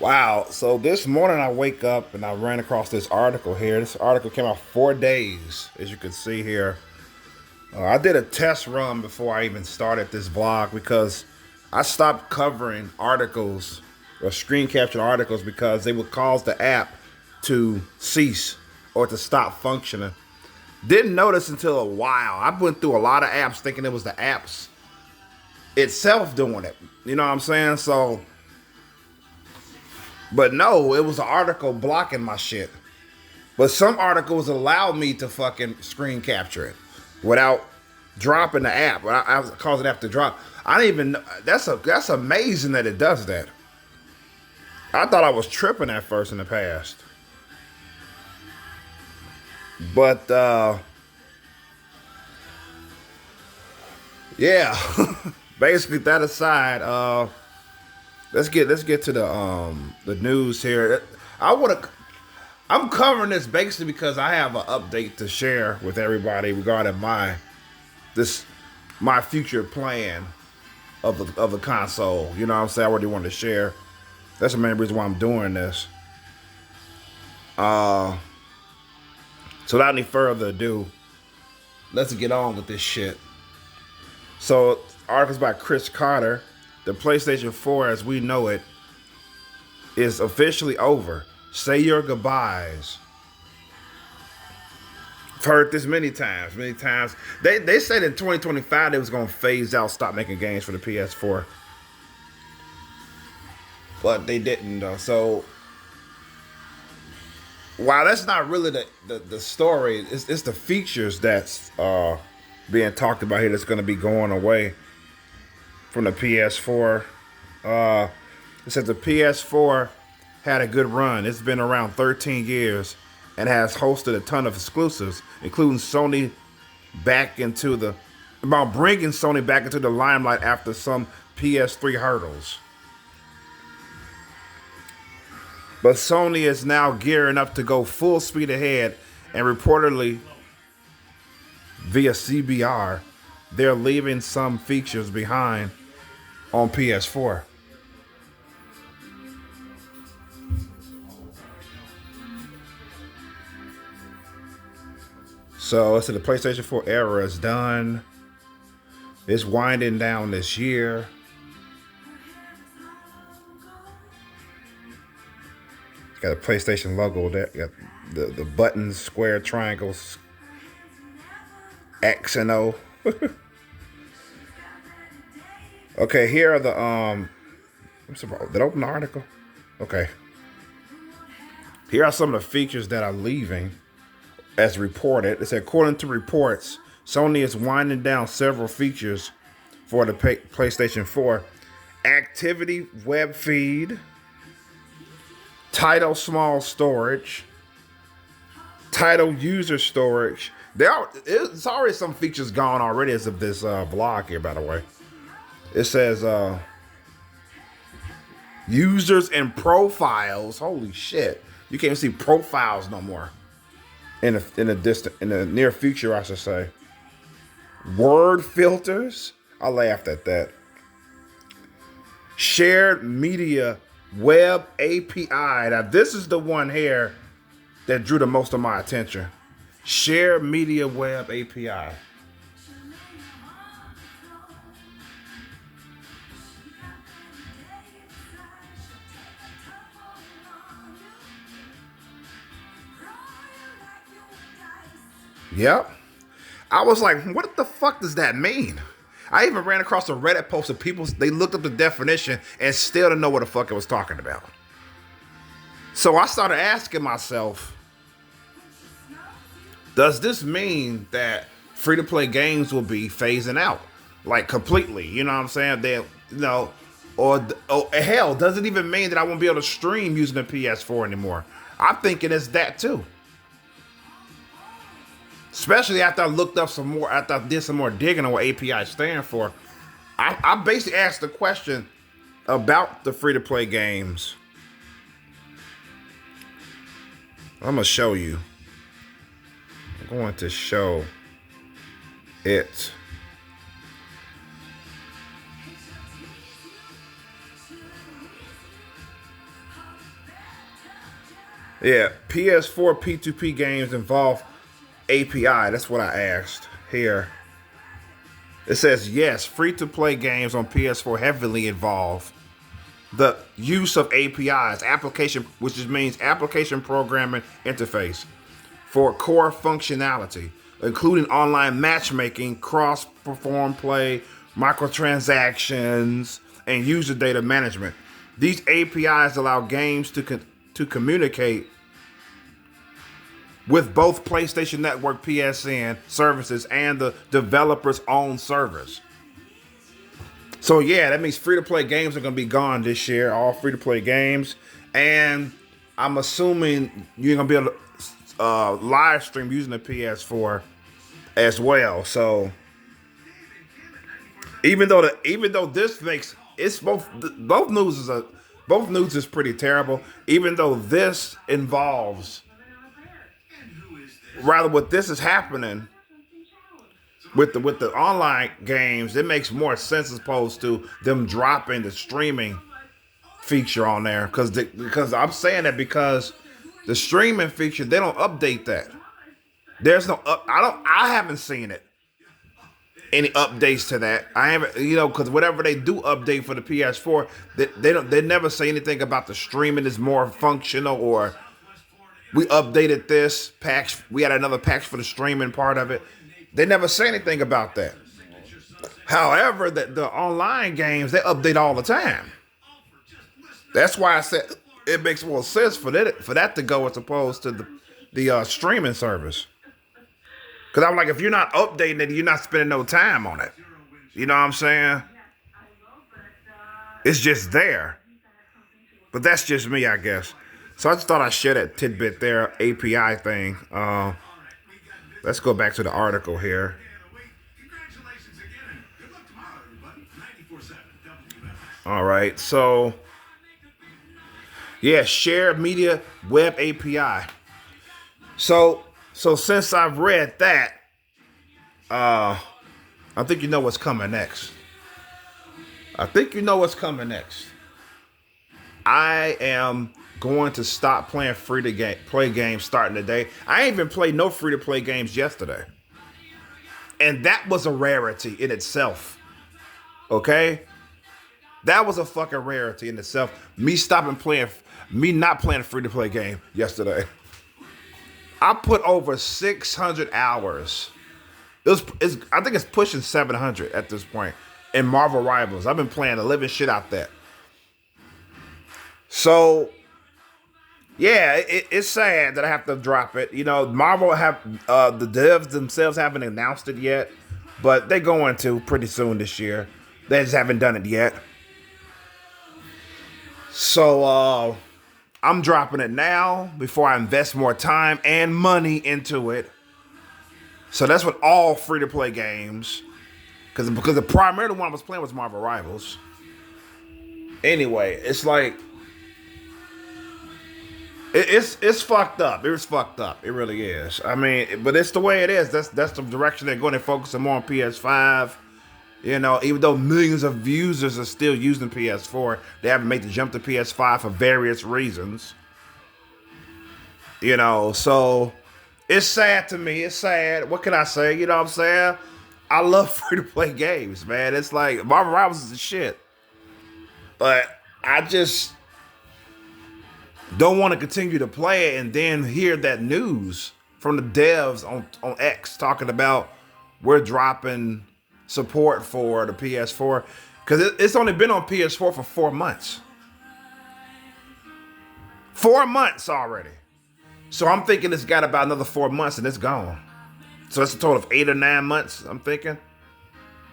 Wow. So this morning I wake up and I ran across this article here. This article came out 4 days, as you can see here. I did a test run before I even started this vlog because I stopped covering articles or screen captured articles because they would cause the app to cease or to stop functioning. Didn't notice until a while. I went through a lot of apps thinking it was the apps itself doing it. You know what I'm saying? So, but no, it was an article blocking my shit. But some articles allow me to fucking screen capture it without dropping the app. I was causing the app to drop. I didn't even know. That's amazing that it does that. I thought I was tripping at first in the past. But yeah. Basically that aside, let's get to the news here. I'm covering this basically because I have an update to share with everybody regarding my future plan of the console. You know what I'm saying? I already wanted to share. That's the main reason why I'm doing this. So without any further ado, let's get on with this shit. So articles by Chris Carter. The PlayStation 4 as we know it is officially over. Say your goodbyes. I've heard this many times. They said in 2025 they was going to phase out, stop making games for the PS4. But they didn't though. So while that's not really the story, it's the features that's being talked about here that's going to be going away from the PS4. It says the PS4 had a good run. It's been around 13 years and has hosted a ton of exclusives, including bringing Sony back into the limelight after some PS3 hurdles. But Sony is now gearing up to go full speed ahead, and reportedly via CBR, they're leaving some features behind on PS4. So let's say the PlayStation 4 era is done. It's winding down this year. Got a PlayStation logo there. Got the buttons, square, triangles, X and O. Okay, here are the I'm surprised. Did I open the article? Okay. Here are some of the features that are leaving as reported. It said, according to reports, Sony is winding down several features for the PlayStation 4. Activity web feed, title small storage, title user storage. It's already some features gone already as of this vlog here, by the way. It says users and profiles. Holy shit. You can't see profiles no more. In the near future, I should say. Word filters. I laughed at that. Shared media web API. Now this is the one here that drew the most of my attention. Shared media web API. Yep. I was like, what the fuck does that mean? I even ran across a Reddit post of people, they looked up the definition and still didn't know what the fuck it was talking about. So I started asking myself, does this mean that free-to-play games will be phasing out? Like completely, you know what I'm saying? Or hell, does it even mean that I won't be able to stream using the PS4 anymore? I'm thinking it's that too. Especially after I looked up some more, after I did some more digging on what API stand for. I basically asked the question about the free-to-play games. I'm going to show you. I'm going to show it. Yeah, PS4 P2P games involve API. That's what I asked here. It says, yes, free-to-play games on PS4 heavily involve the use of APIs, which just means application programming interface, for core functionality, including online matchmaking, cross-platform play, microtransactions, and user data management. These APIs allow games to communicate with both PlayStation Network PSN services and the developer's own servers. So yeah, that means free-to-play games are going to be gone this year, all free-to-play games. And I'm assuming you're going to be able to live stream using the PS4 as well. So even though this makes it's both news is pretty terrible. Even though this involves rather what this is happening with the online games, it makes more sense as opposed to them dropping the streaming feature on there. Because I'm saying that because the streaming feature, they don't update that. There's no I haven't seen it. Any updates to that? I haven't, because whatever they do update for the PS4, they never say anything about the streaming is more functional or we updated this patch. We had another patch for the streaming part of it. They never say anything about that. However, the online games, they update all the time. That's why I said it makes more sense for that to go as opposed to the streaming service. Because I'm like, if you're not updating it, you're not spending no time on it. You know what I'm saying? It's just there. But that's just me, I guess. So I just thought I'd share that tidbit there, API thing. Let's go back to the article here. All right, so yeah, share media web API. So since I've read that, I think you know what's coming next. I am going to stop playing free-to-play games starting today. I ain't even played no free-to-play games yesterday. And that was a rarity in itself. Okay? That was a fucking rarity in itself. Me not playing a free-to-play game yesterday. I put over 600 hours. I think it's pushing 700 at this point in Marvel Rivals. I've been playing the living shit out there. So, yeah, it's sad that I have to drop it. Marvel have the devs themselves haven't announced it yet, but they're going to pretty soon this year. They just haven't done it yet. So, I'm dropping it now before I invest more time and money into it. So that's what all free-to-play games, because the primary one I was playing was Marvel Rivals. Anyway, it's like it's fucked up. It was fucked up. It really is. I mean, but it's the way it is. That's the direction they're going. They're focusing more on PS5. Even though millions of users are still using PS4, they haven't made the jump to PS5 for various reasons. So it's sad to me. It's sad. What can I say? You know what I'm saying? I love free-to-play games, man. It's like Marvel Rivals is the shit. But I just don't want to continue to play it and then hear that news from the devs on X talking about we're dropping support for the PS4 because it's only been on PS4 for 4 months. 4 months already. So I'm thinking it's got about another 4 months and it's gone. So that's a total of 8 or 9 months, I'm thinking.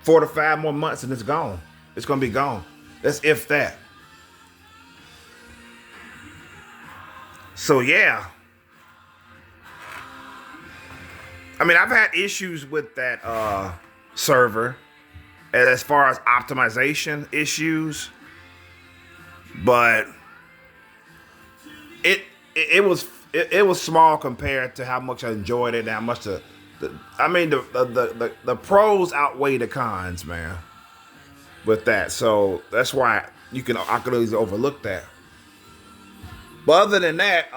4 to 5 more months and it's gone. It's going to be gone. That's if that. So yeah. I mean, I've had issues with that server as far as optimization issues, but it was small compared to how much I enjoyed it and how much the pros outweigh the cons, man, with that. So that's why I could easily overlook that. But other than that,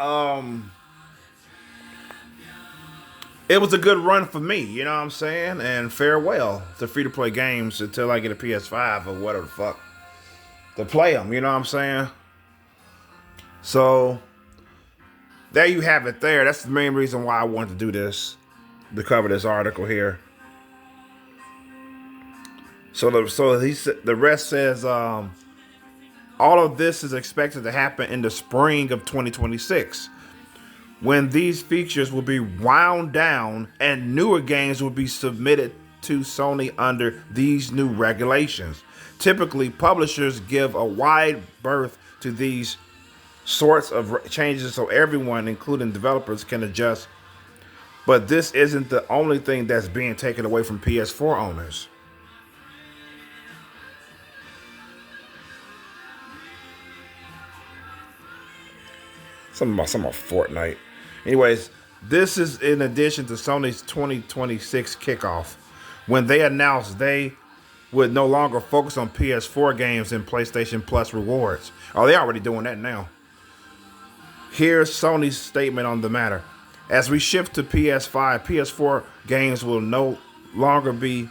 it was a good run for me, you know what I'm saying? And farewell to free-to-play games until I get a PS5 or whatever the fuck to play them, you know what I'm saying? So, there you have it there. That's the main reason why I wanted to do this, to cover this article here. So the rest says, all of this is expected to happen in the spring of 2026, when these features will be wound down and newer games will be submitted to Sony under these new regulations. Typically, publishers give a wide berth to these sorts of changes so everyone, including developers, can adjust. But this isn't the only thing that's being taken away from PS4 owners. Something about Fortnite. Anyways, this is in addition to Sony's 2026 kickoff, when they announced they would no longer focus on PS4 games and PlayStation Plus rewards. Oh, they're already doing that now. Here's Sony's statement on the matter. As we shift to PS5, PS4 games will no longer be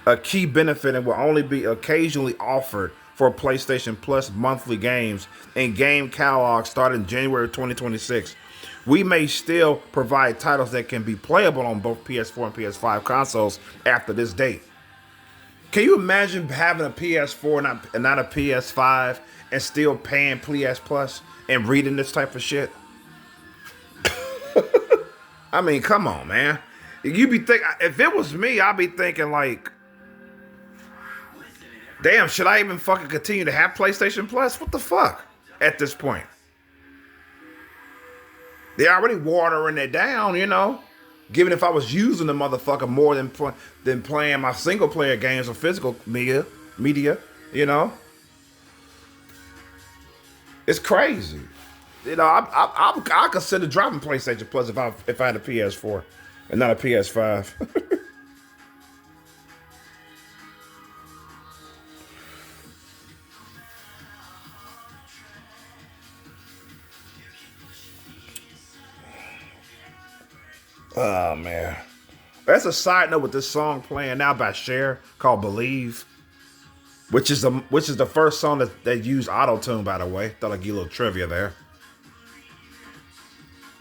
a key benefit and will only be occasionally offered for PlayStation Plus monthly games and game catalog starting January 2026. We may still provide titles that can be playable on both PS4 and PS5 consoles after this date. Can you imagine having a PS4 and not a PS5 and still paying PS Plus and reading this type of shit? I mean, come on, man. You be think if it was me, I'd be thinking like, damn, should I even fucking continue to have PlayStation Plus? What the fuck at this point? They're already watering it down, you know. Given if I was using the motherfucker more than playing my single player games or physical media, you know. It's crazy. You know, I consider dropping PlayStation Plus if I had a PS4 and not a PS5. Oh man, that's a side note with this song playing now by Cher called "Believe," which is the first song that used auto tune. By the way, thought I'd give you a little trivia there.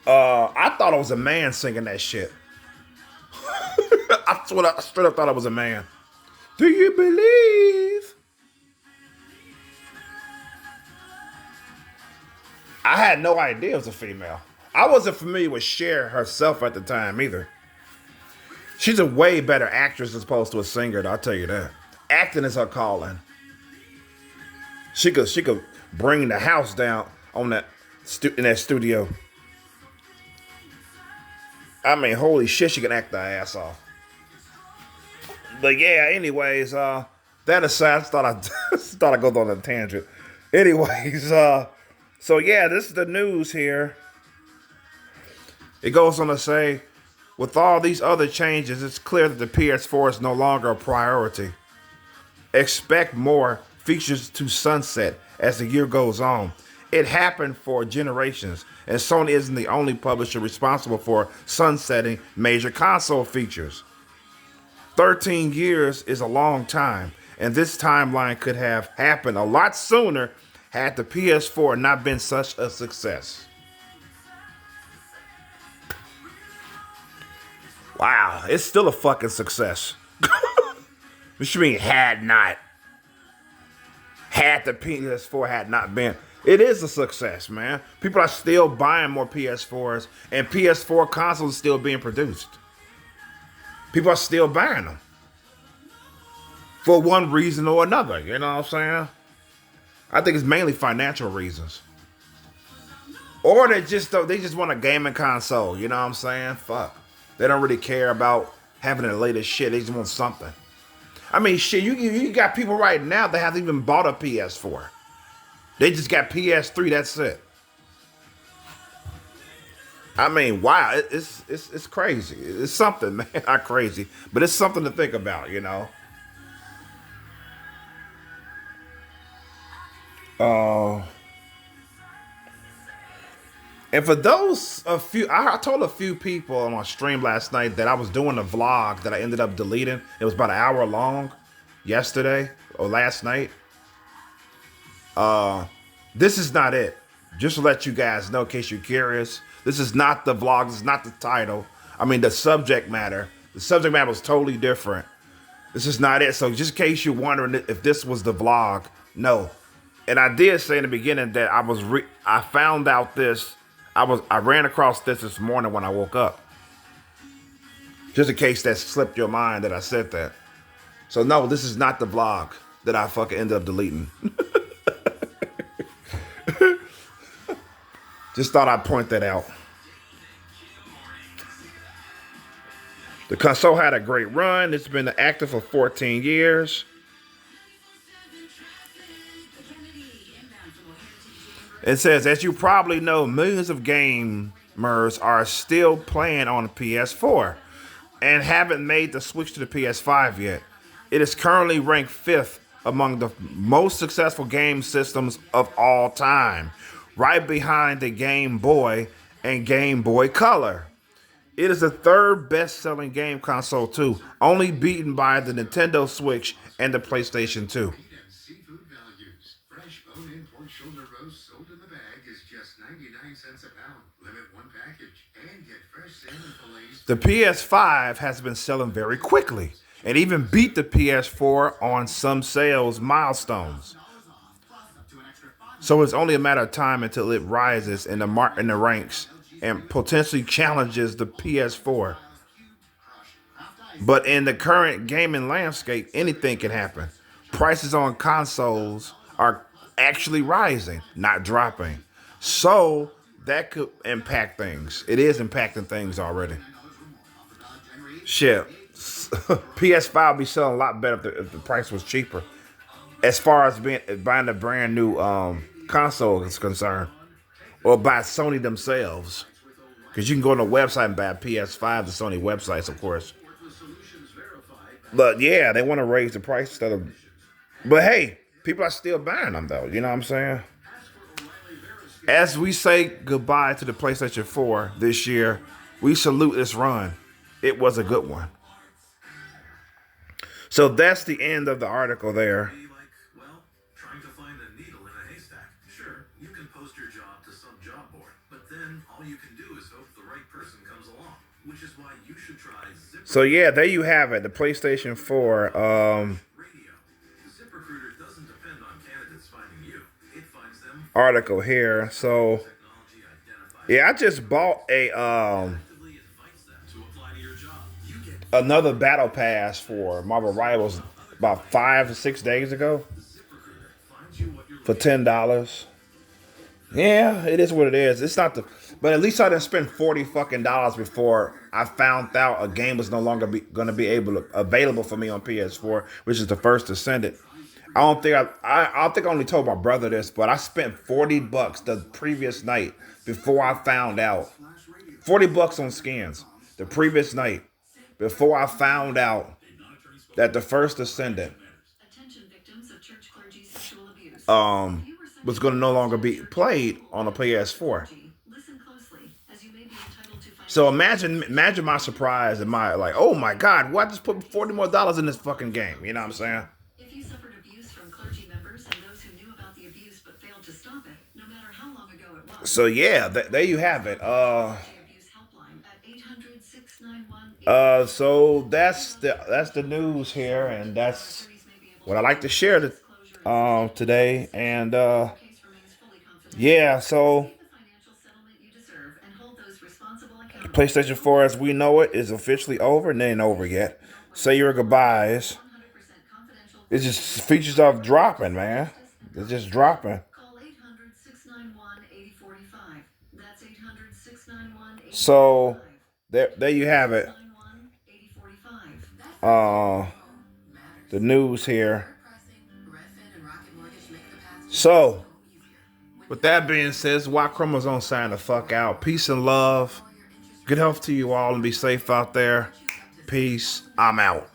I thought it was a man singing that shit. I straight up thought it was a man. Do you believe? I had no idea it was a female. I wasn't familiar with Cher herself at the time either. She's a way better actress as opposed to a singer, I'll tell you that. Acting is her calling. She could bring the house down on in that studio. I mean, holy shit, she can act her ass off. But yeah, anyways, that aside, I thought I'd go on a tangent. Anyways, so yeah, this is the news here. It goes on to say, with all these other changes, it's clear that the PS4 is no longer a priority. Expect more features to sunset as the year goes on. It happened for generations, and Sony isn't the only publisher responsible for sunsetting major console features. 13 years is a long time, and this timeline could have happened a lot sooner had the PS4 not been such a success. Wow, it's still a fucking success. What you mean had not? Had the PS4 had not been. It is a success, man. People are still buying more PS4s, and PS4 consoles are still being produced. People are still buying them. For one reason or another, you know what I'm saying? I think it's mainly financial reasons. Or they just want a gaming console, you know what I'm saying? Fuck. They don't really care about having the latest shit. They just want something. I mean, shit, you got people right now that haven't even bought a PS4. They just got PS3, that's it. I mean, wow, it's crazy. It's something, man. Not crazy, but it's something to think about, you know. And for those I told a few people on my stream last night that I was doing a vlog that I ended up deleting. It was about an hour long yesterday or last night. This is not it. Just to let you guys know, in case you're curious, this is not the vlog. This is not the title. I mean, the subject matter. The subject matter was totally different. This is not it. So just in case you're wondering if this was the vlog, no. And I did say in the beginning that I found out this. I ran across this morning when I woke up. Just in case that slipped your mind that I said that. So no, this is not the vlog that I fucking ended up deleting. Just thought I'd point that out. The console had a great run. It's been active for 14 years. It says, as you probably know, millions of gamers are still playing on the PS4 and haven't made the switch to the PS5 yet. It is currently ranked 5th among the most successful game systems of all time, right behind the Game Boy and Game Boy Color. It is the third best-selling game console too, only beaten by the Nintendo Switch and the PlayStation 2. The PS5 has been selling very quickly and even beat the PS4 on some sales milestones. So it's only a matter of time until it rises in the ranks and potentially challenges the PS4. But in the current gaming landscape, anything can happen. Prices on consoles are actually rising, not dropping. So that could impact things. It is impacting things already. Shit. PS5 would be selling a lot better if the price was cheaper. As far as buying a brand new console is concerned. Or by Sony themselves. Because you can go on the website and buy a PS5, the Sony websites, of course. But yeah, they want to raise the price instead of... But hey, people are still buying them though. You know what I'm saying? As we say goodbye to the PlayStation 4 this year, we salute this run. It was a good one. So that's the end of the article there. Trying to find a needle in a haystack. Sure, you can post your job to some job board, but then all you can do is hope the right person comes along, which is why you should try ZipRecruiter. So yeah, there you have it, the PlayStation 4. ZipRecruiter doesn't depend on candidates finding you. It finds them. Article here. So yeah, I just bought another battle pass for Marvel Rivals about 5 to 6 days ago for $10. Yeah, it is what it is. It's not but at least I didn't spend $40 before I found out a game was no longer going to be available for me on PS4, which is the first to send it. I don't think I only told my brother this, but I spent $40 the previous night before I found out. $40 on skins the previous night before I found out that the first Ascendant was going to no longer be played on a PS4. So imagine my surprise and my oh my God, why just put $40 more in this fucking game? You know what I'm saying? If you suffered abuse from clergy members and those who knew about the abuse but failed to stop it, no matter how long ago it was. So yeah, there you have it. So that's the news here, and that's what I like to share today. And yeah, so PlayStation 4 as we know it is officially over, and it ain't over yet. Say your goodbyes. It's just features are dropping, man. It's just dropping. So there you have it. The news here. So, with that being said, Y Chromosome sign the fuck out. Peace and love. Good health to you all and be safe out there. Peace. I'm out.